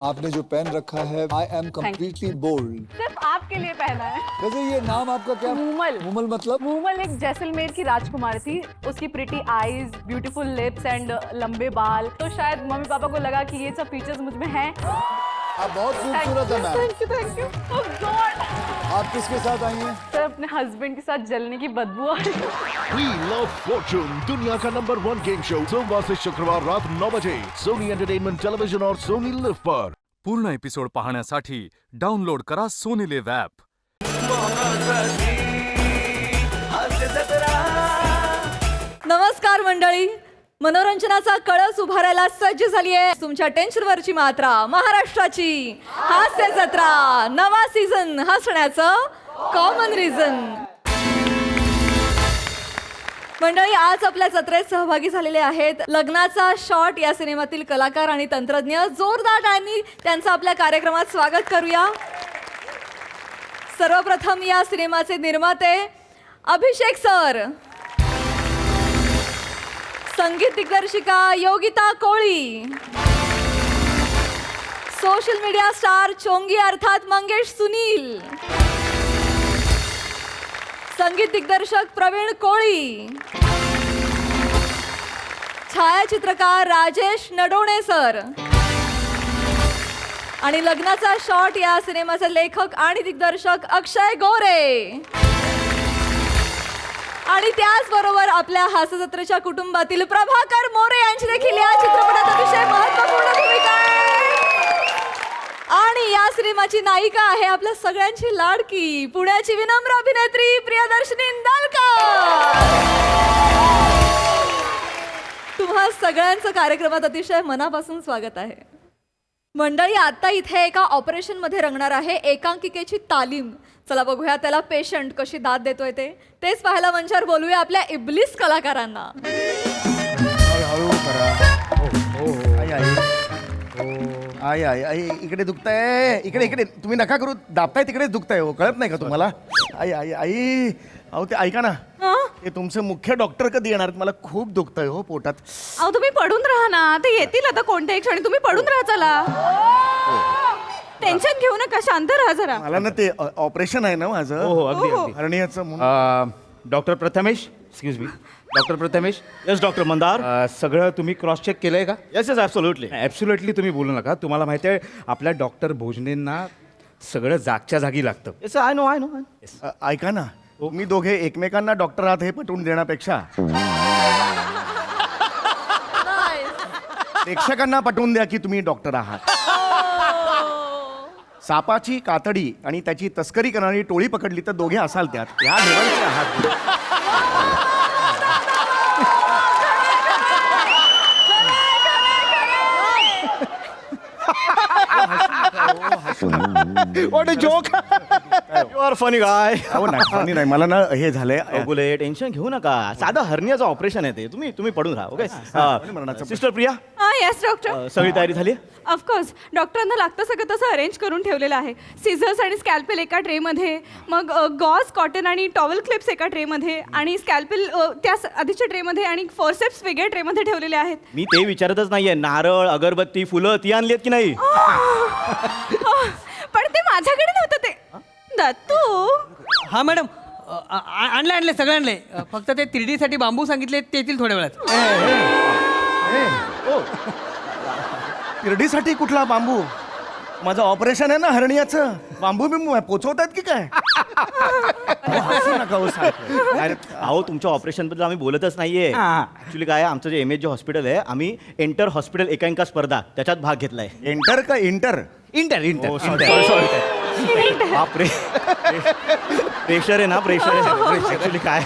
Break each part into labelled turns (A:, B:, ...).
A: आपने जो पेन रखा है, आई एम कम्प्लीटली बोल्ड।
B: सिर्फ आपके लिए पहना है।
A: वैसे ये नाम आपका क्या?
B: मूमल।
A: मूमल मतलब?
B: मूमल एक जैसलमेर की राजकुमारी थी। उसकी pretty eyes, beautiful lips end लंबे बाल, तो शायद मम्मी पापा को लगा कि ये सब फीचर्स मुझ में हैं।
A: आप बहुत खूबसूरत है ma'am.
B: Thank you. Oh God.
A: आप किसके साथ आई हैं?
B: सर अपने हस्बैंड के साथ जलने की बदबू आ रही है।
C: व्हील ऑफ फॉर्चून दुनिया का नंबर 1 गेम शो सोमवार से शुक्रवार रात 9 बजे सोनी एंटरटेनमेंट टेलीविजन और सोनी लिव पर।
D: पूर्ण एपिसोड पाहण्यासाठी डाउनलोड करा सोनी लिव्ह ॲप।
E: नमस्कार मंडळी, मनोरंजनाचा कळस उभारायला सज्ज झाली आहे तुमच्या टेन्शनवरची मात्रा, महाराष्ट्राची हास्य जत्रा, नवा सीझन हसण्याचं कॉमन रिझन। मंडळी, आज आपल्या जत्रेत सहभागी झालेले आहेत लग्नाचा शॉट या सिनेमातील कलाकार आणि तंत्रज्ञ। जोरदार टाळ्यांनी त्यांचं आपल्या कार्यक्रमात स्वागत करूया। सर्वप्रथम या सिनेमाचे निर्माते अभिषेक सर, संगीत दिग्दर्शिका योगिता कोळी, सोशल मीडिया स्टार चोंगी अर्थात मंगेश सुनील, संगीत दिग्दर्शक प्रवीण कोळी, छायाचित्रकार राजेश नडोणे सर आणि लग्नाचा शॉट या सिनेमाचे लेखक आणि दिग्दर्शक अक्षय गोरे। आणि त्याचबरोबर आपल्या हास्यजत्रेच्या कुटुंबातील प्रभाकर मोरे यांची देखील या चित्रपटात अतिशय महत्त्वपूर्ण भूमिका आहे। आणि या सिनेमाची नायिका आहे आपल्या सगळ्यांची लाडकी पुण्याची विनम्र अभिनेत्री प्रियदर्शनी इंदालकर। तुम्हा सगळ्यांचं कार्यक्रमात अतिशय मनापासून स्वागत आहे। मंडळी, आता इथे एका ऑपरेशन मध्ये रंगणार आहे एकांकिकेची तालीम। चला बघूया त्याला पेशंट कशी दाद देतोय तेच पाहायला मंचावर बोलूया आपल्या इब्लिस कलाकारांना।
F: हळू करा। आई आई आई इकडे दुखतंय, इकडे तुम्ही नका करू, दाबताय तिकडेच दुखतंय हो, कळत नाही का तुम्हाला? आई आई आई अहो ते ऐका ना, ते तुमचे मुख्य डॉक्टर कधी येणार? मला खूप दुखतंय हो पोटात।
B: अहो तुम्ही पडून राहा ना, ते येतील आता कोणत्याही क्षणी। तुम्ही पडून राहा, चला टेन्शन घेऊ नका, शांत राहा जरा।
F: मला ना ते ऑपरेशन आहे ना माझं।
G: हो अगदी अगदी।
F: हरणीयाचं म्हणून।
G: Doctor Prathamesh, excuse me, doctor Prathamesh.
H: Yes doctor Mandar.
G: सगळं तुम्ही क्रॉस चेक केलंय का?
H: Yes yes absolutely.
G: ॲब्सोल्युटली तुम्ही बोलू नका। तुम्हाला माहिती आहे आपल्या डॉक्टर भोजनेंना सगळं जागच्या जागी लागतं।
H: येस आय नो
F: ऐका ना, मी दोघे एकमेकांना डॉक्टर आहात हे पटवून देण्यापेक्षा प्रेक्षकांना पटवून द्या की तुम्ही डॉक्टर आहात। सापाची कातडी आणि त्याची तस्करी करणारी टोळी पकडली तर दोघे असाल त्यात, या लेवलचे आहात।
H: What a joke, you are funny guy.
F: अहो नाही नाही, मला ना हे झालंय
H: गुले टेन्शन घेऊ नका, साधं हर्नियाचं ऑपरेशन आहे ते। तुम्ही पडून राहा, okay? Sister Priya,
B: yes doctor.
H: सगळी तयारी झाली?
B: ऑफकोर्स, डॉक्टरांना लागतं सगळं तसं अरेंज करून ठेवलेलं आहे। सीझर्स आणि स्कॅल्पेल एका ट्रेमध्ये, मग गॉज, कॉटन आणि टॉवेल क्लिप्स एका ट्रेमध्ये, आणि स्कॅल्पेल त्या आधीच्या ट्रेमध्ये, आणि फोर्सेप्स वेगळ्या ट्रेमध्ये ठेवलेले आहेत।
H: मी ते विचारतच नाहीये, नारळ, अगरबत्ती, फुलं ती आणली आहेत की नाही?
B: पण ते माझ्याकडे नव्हतं ते दत्तू।
I: हा मॅडम, आणले सगळे आणले, फक्त ते 3D साठी बांबू सांगितले, ते येतील थोड्या वेळात।
F: तिरडीसाठी कुठला बांबू? माझं ऑपरेशन आहे ना हरणीयाचं, बांबू बिंबू पोचवतात की काय? हसू नका हो सारखं.
H: अरे अहो, तुमच्या ऑपरेशन बद्दल आम्ही बोलतच नाहीये। ऍक्च्युली काय आहे, आमचं जे MH हॉस्पिटल आहे, आम्ही एंटर हॉस्पिटल एकांकिका स्पर्धा त्याच्यात भाग घेतलाय।
F: एंटर का इंटर?
G: इंटर इंटर
H: बापरे, प्रेशर आहे ना, प्रेशर आहे ऍक्च्युली। काय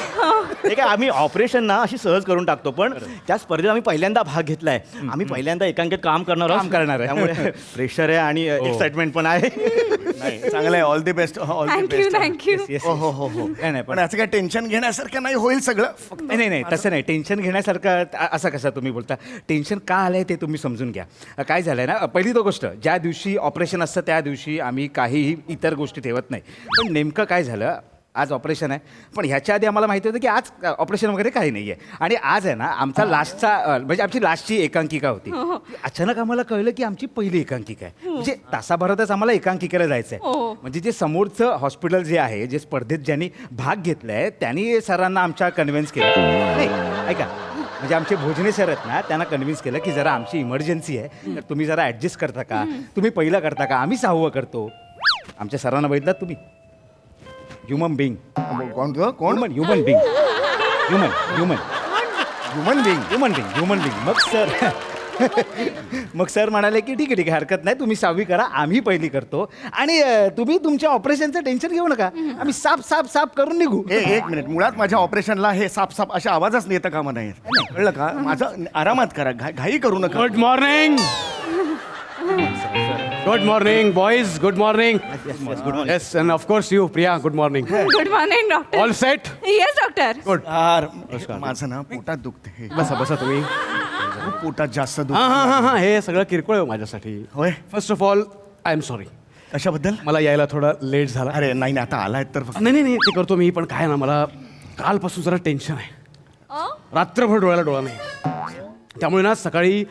H: हे काय, आम्ही ऑपरेशन ना अशी सहज करून टाकतो, पण त्या स्पर्धेत आम्ही पहिल्यांदा भाग घेतलाय। आम्ही पहिल्यांदा एकांकित काम करणार आहोत, त्यामुळे प्रेशर आहे आणि एक्साइटमेंट पण आहे।
F: चांगलं आहे, all the best, all the
B: thank you
F: best.
B: Thank you.
F: हो हो हो,
G: नाही
F: पण असं काय टेन्शन घेण्यासारखं नाही, होईल सगळं। फक्त
G: नाही तसं नाही, टेन्शन घेण्यासारखं असं कसं तुम्ही बोलता? टेन्शन का आलंय ते तुम्ही समजून घ्या। काय झालंय ना, पहिली तो गोष्ट, ज्या दिवशी ऑपरेशन असतं त्या दिवशी आम्ही काहीही इतर गोष्टी ठेवत नाही, पण नेमकं काय झालं, आज ऑपरेशन आहे, पण ह्याच्या आधी आम्हाला माहिती होतं की आज ऑपरेशन वगैरे काही नाही आहे. आणि आज आहे ना आमचा लास्टचा म्हणजे आमची लास्टची एकांकिका होती. अचानक आम्हाला कळलं की आमची पहिली एकांकिका आहे. म्हणजे तासाभरातच आम्हाला एकांकिकेला जायचं आहे. म्हणजे जे समोरचं हॉस्पिटल जे आहे, जे स्पर्धेत ज्यांनी भाग घेतलाय त्यांनी सरांना आमच्या कन्व्हिन्स केलं. नाही ऐका, म्हणजे आमचे भोजने सर आहेत ना, त्यांना कन्व्हिन्स केलं की जरा आमची इमर्जन्सी आहे, तर तुम्ही जरा ॲडजस्ट करता का, तुम्ही पहिलं करता का, आम्ही 6वं करतो. आमच्या सरांना बघितलं तुम्ही ह्युमन बिंग,
F: कोण तुझं? कोण?
G: Human being, human human
F: human being.
G: Human being human being. मग सर म्हणाले की ठीक आहे हरकत नाही, तुम्ही 6वी करा, आम्ही पहिली करतो, आणि तुम्ही तुमच्या ऑपरेशनचं टेन्शन घेऊ नका, आम्ही साफ करून निघू.
F: एक मिनिट, मुळात माझ्या ऑपरेशनला हे साफ अशा आवाजच येतं कामा नाही. कळलं का? माझं आरामात करा, घाई करू नका.
I: Good morning. Good morning boys. Good morning. Yes, and of course you Priya. Good morning.
B: Good morning doctor.
I: All set?
B: Yes doctor.
F: यार, माझं ना पोटात दुखते.
I: बसा बसा तुम्ही.
F: खूप पोटात जास्त
I: हां
F: दुख.
I: हां हां हां, हे सगळं किरकोळ आहे माझ्यासाठी.
F: होय?
I: First of all I am sorry.
F: कशाबद्दल?
I: मला यायला थोडा लेट झाला.
F: अरे नाही आता आलाय तर फक्त.
I: नाही ते करतो मी, पण काय ना मला कालपासून जरा टेन्शन आहे. रात्रभर डोळ्याला डोळा नाही, त्यामुळे ना सकाळी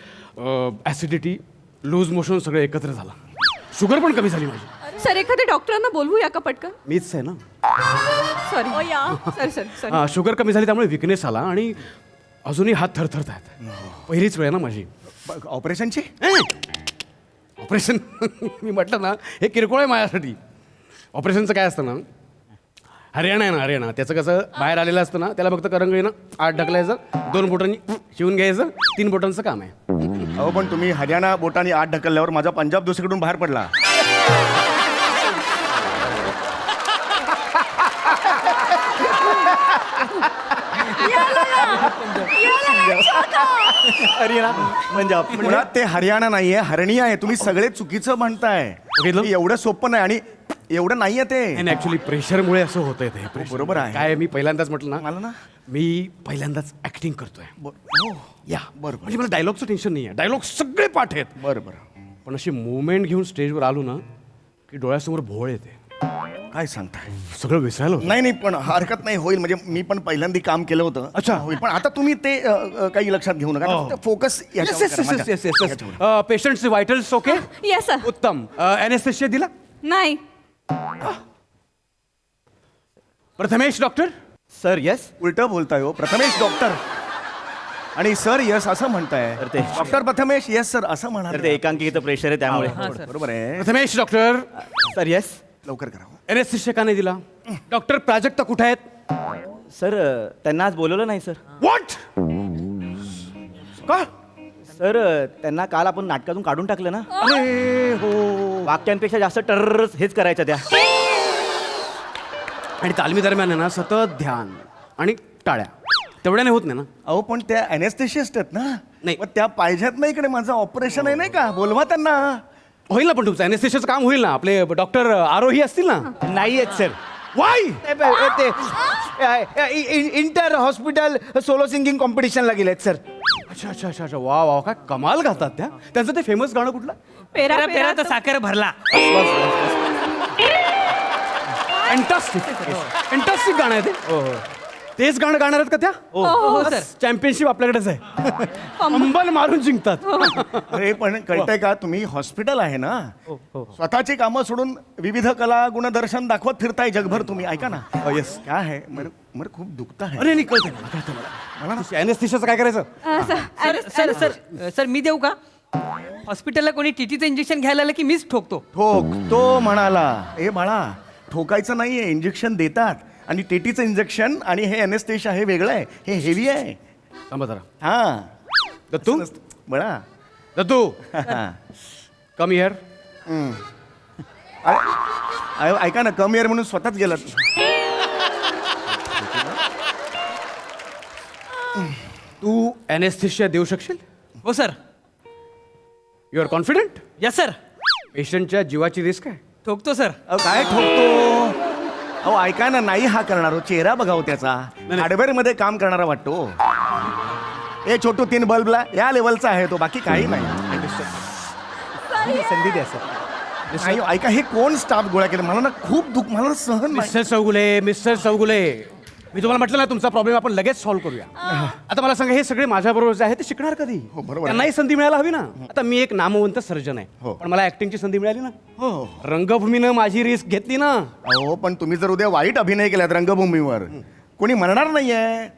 I: ॲसिडिटी, लूज मोशन सगळं एकत्र झालं. शुगर पण कमी झाली माझी.
B: सर एखाद्या डॉक्टरांना बोलवूया का पटकन?
I: मीच आहे ना.
B: Sorry sir.
I: शुगर कमी झाली त्यामुळे विकनेस आला आणि अजूनही हात थरथरत आहेत. पहिलीच वेळ आहे ना माझी
F: ऑपरेशनची.
I: ऑपरेशन. मी म्हटलं ना हे किरकोळ आहे माझ्यासाठी. ऑपरेशनचं काय असतं ना, हरियाणा आहे ना, हरियाणा त्याचं कसं बाहेर आलेलं असतं ना, त्याला फक्त करंगळीनं आत ढकलायचं, 2 बोटांनी शिवून घ्यायचं, 3 बोटांचं काम आहे.
F: अहो पण तुम्ही हरियाणा बोटाने आत ढकलल्यावर माझा पंजाब दुसरीकडून बाहेर पडला.
H: हरियाणा पंजाब
F: मुळात ते हरियाणा नाहीये, हरणी आहे. तुम्ही सगळे चुकीचं म्हणताय.
I: बघितलं?
F: एवढं सोपं नाही आणि एवढं नाहीये ते.
I: ऍक्च्युली प्रेशरमुळे असं होतंय ते. pressure.
F: बरोबर आहे.
I: काय मी पहिल्यांदाच म्हटलं
F: मला ना
I: मी पहिल्यांदाच ऍक्टिंग करतोय. या
F: बरं
I: म्हणजे मला डायलॉगचं टेन्शन नाही आहे. डायलॉग सगळे पाठ आहेत,
F: बरं.
I: पण अशी मुवमेंट घेऊन स्टेजवर आलो ना की डोळ्यासमोर भोळ येते.
F: काय सांगताय?
I: सगळं विसरायला होतं.
F: नाही पण हरकत नाही, होईल. म्हणजे मी पण पहिल्यांदा काम केलं होतं.
I: अच्छा.
F: होईल, पण आता तुम्ही ते काही लक्षात घेऊ नका. फोकस
I: पेशंटचे व्हायटल्स ओके?
B: Yes sir.
I: उत्तम. एनेस्थेशिया दिला?
B: नाही.
I: प्रथमेश डॉक्टर?
H: Sir yes.
F: उलट बोलताय हो. प्रथमेश डॉक्टर आणि सर यस असं म्हणताय.
H: तर ते
F: डॉक्टर प्रथमेश यस सर असं
H: तर
F: म्हणा.
H: ते एकांकिकेचं प्रेशर आहे त्यामुळे.
F: बरोबर आहे.
I: प्रथमेश डॉक्टर?
H: Sir yes.
F: लवकर करा.
I: एनेस्थेशिया का नाही दिला? डॉक्टर प्राजक्ता कुठे आहेत?
H: सर त्यांना आज बोलवलं नाही सर.
I: व्हॉट? का?
H: सर त्यांना काल आपण नाटकातून काढून टाकलं ना.
I: अरे हो.
H: वाक्यांपेक्षा जास्त टर्र हेच करायचं त्या.
I: आणि तालमी दरम्यान आहे ना सतत ध्यान आणि टाळ्या तेवढ्या नाही होत नाही ना.
F: अहो पण त्या अनेस्थेशिस्ट आहेत ना.
I: नाही.
F: मग त्या पाहिजेत ना इकडे. माझं ऑपरेशन आहे नाही का, बोलवा त्यांना.
I: होईल ना, पण तुमचं एनेस्थेशियाचं काम होईल ना. आपले डॉक्टर आरोही असतील ना.
H: नाही आहेत सर.
I: वाय?
H: ते इंटर हॉस्पिटल सोलो सिंगिंग कॉम्पिटिशनला गेलेत सर.
I: अच्छा वा वा, काय कमाल गातात त्या. त्यांचं ते फेमस गाणं कुठलं?
B: पेरा पेरा
I: तर साखर भरला. फॅन्टास्टिक गाणं आहे ते. तेच गाणं गाणार आहेत का त्या?
B: हो सर.
I: चॅम्पियनशिप आपल्याकडेच आहे. अंबल मारून जिंकतात.
F: अरे पण कळतंय का, तुम्ही हॉस्पिटल आहे ना, स्वतःची कामं सोडून विविध कला गुणदर्शन दाखवत फिरताय जगभर तुम्ही. ऐका ना. येस. काय आहे मला खूप दुखत आहे.
I: अरे नाही, कळतं मला ना. एनेस्थेशियाचं काय करायचं?
J: सर मी देऊ का? हॉस्पिटलला कोणी टीटीचं इंजेक्शन घ्यायला आलं की मीच ठोकतो.
F: तो म्हणाला. ए बाळा, ठोकायचं नाहीये, इंजेक्शन देतात. आणि टीटीचं इंजेक्शन आणि हे एनेस्थेशिया हे वेगळं आहे, हे हेवी आहे.
I: थांबा जरा.
F: हा
I: दत्तू
F: बळा.
I: Dattu come here.
F: ऐका ना, कम इयर म्हणून स्वतःच गेला.
I: तू एनेस्थेशिया देऊ शकशील?
J: हो sir.
I: You are confident?
J: Yes sir.
I: पेशंटच्या जीवाची रिस्क आहे.
J: ठोकतो सर.
F: काय ठोकतो? अहो ऐका ना, नाही हा करणार हो. चेहरा बघाव त्याचा. हार्डवेअर मध्ये काम करणारा वाटतो. ए छोटू 3 बल्बला या लेवलचा आहे तो, बाकी काही नाही.
H: संधी द्या सर.
F: नाही, ऐका हे कोण स्टाफ गोळा केलं मला ना खूप दुःख मला ना सहन नाही.
I: मिस्टर चौगुले मी तुम्हाला म्हटलं ना तुमचा प्रॉब्लेम आपण लगेच सॉल्व्ह करूया. आता मला सांगा हे सगळे माझ्याबरोबर जे आहे ते शिकणार कधी?
F: हो, बरोबर आहे.
I: त्यांनाही संधी मिळायला हवी ना. आता मी एक नामवंत सर्जन आहे
F: हो.
I: पण मला ऍक्टिंगची संधी मिळाली ना.
F: हो
I: रंगभूमीनं माझी रिस्क घेतली ना.
F: अहो पण तुम्ही जर उद्या वाईट अभिनय केलात रंगभूमीवर कोणी म्हणणार नाहीये.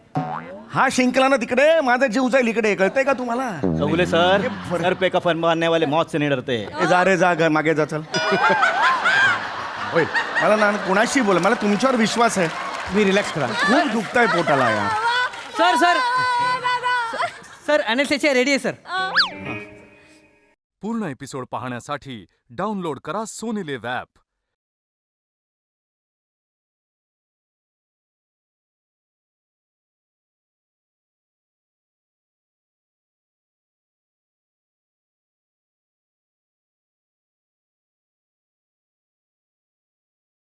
F: हा शिंकला ना तिकडे माझा जीव जाईल इकडे कळतंय का तुम्हाला?
H: चौगुले सर सर पे कफन बांधने वाले मौत से नहीं डरते.
F: ए, जा रे जा घर मागे जा चल. होईल मला ना कुणाशी बोल मला तुमच्यावर विश्वास आहे.
I: तुम्ही रिलॅक्स करा.
F: खूप दुखतंय पोटाला यार.
J: सर अनेस्थेशिया रेडी आहे सर.
D: पूर्ण एपिसोड पाहण्यासाठी डाउनलोड करा सोनी लिव्ह ॲप.